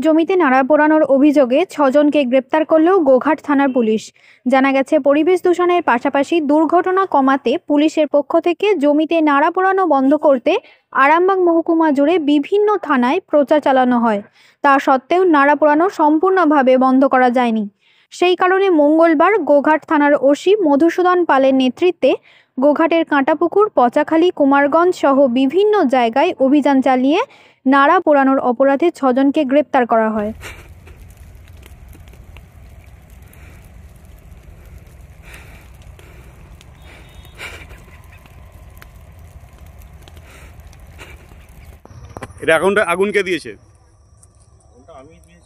জমিতে নাড়া পোড়ানোর অভিযোগে ৬ জনকে গ্রেপ্তার করল গোঘাট থানার পুলিশ। জানা গেছে, পরিবেশ দূষণের পাশাপাশি দুর্ঘটনা কমাতে পুলিশের পক্ষ থেকে জমিতে নাড়া পোড়ানো বন্ধ করতে আরামবাগ মহকুমা জুড়ে বিভিন্ন থানায় প্রচার চালানো হয়। তা সত্ত্বেও নাড়া পোড়ানো সম্পূর্ণভাবে বন্ধ করা যায়নি। সেই কারণে মঙ্গলবার গোঘাট থানার ওসি মধুসূদন পালের নেতৃত্বে গোঘাটের কাঁটাপুকুর, পচাখালী, কুমারগঞ্জ সহ বিভিন্ন জায়গায় অভিযান চালিয়ে নাড়া পোড়ানোর অপরাধে ৬ জনকে গ্রেপ্তার করা হয়। এটা আগুন কে দিয়েছে?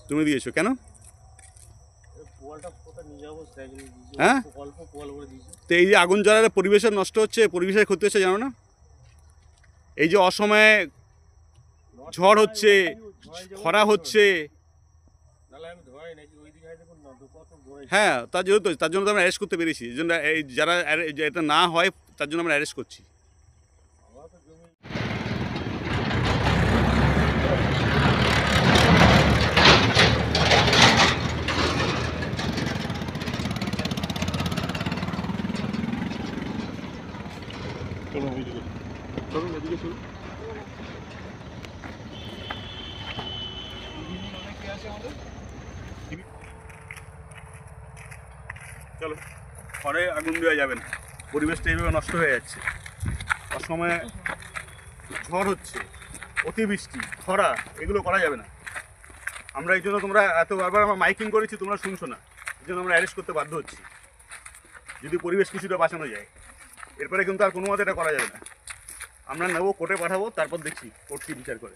তুমি দিয়েছো কেন? হ্যাঁ, তো এই যে আগুন জ্বালালে পরিবেশের নষ্ট হচ্ছে, পরিবেশের ক্ষতি হচ্ছে, জানো না? এই যে অসময়ে ঝড় হচ্ছে, খরা হচ্ছে, হ্যাঁ, তার জন্য তো আমরা অ্যারেস্ট করতে পেরেছি। এই জন্য এই যারা এটা না হয় তার জন্য আমরা অ্যারেস্ট করছি। চলো, ঘরে আগুন দেওয়া যাবে না, পরিবেশটা এইভাবে নষ্ট হয়ে যাচ্ছে। অসময়ে ঝড় হচ্ছে, অতিবৃষ্টি, খরা, এগুলো করা যাবে না। আমরা এই জন্য তোমরা এত বারবার আমরা মাইকিং করেছি, তোমরা শুনছো না, এই জন্য আমরা অ্যারেস্ট করতে বাধ্য হচ্ছি। যদি পরিবেশ কিছুটা বাঁচানো যায়, এরপরে কিন্তু আর কোনো মতে এটা করা যাবে না। আমরা নেবো, কোর্টে পাঠাবো, তারপর দেখছি কোর্ট কি বিচার করে।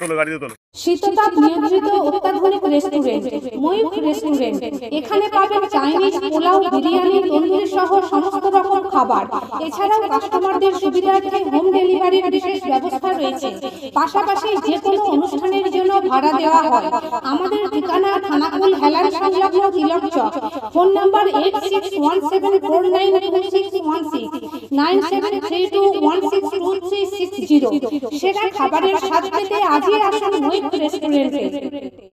চলো, গাড়িতে তোলো। শীততাপ নিয়ন্ত্রিত অত্যাধুনিক রেস্টুরেন্ট ময়ূখ রেস্টুরেন্ট। এখানে পাবেন চাইনিজ, পোলাও, বিরিয়ানি, তন্দুরি সহ সমস্ত রকম খাবার। এছাড়াও কাস্টমারদের সুবিধার্থে হোম ডেলিভারির বিশেষ ব্যবস্থা রয়েছে। পাশাপাশি যে কোনো অনুষ্ঠানের জন্য ভাড়া দেওয়া হয়। আমাদের ঠিকানা খানাকুল হেলান সংলগ্ন তিলক চক। Phone number 8617492616 9732162360। সেরা খাবারের স্বাদ পেতে আজই আসুন ময়ূখ রেস্টুরেন্টে।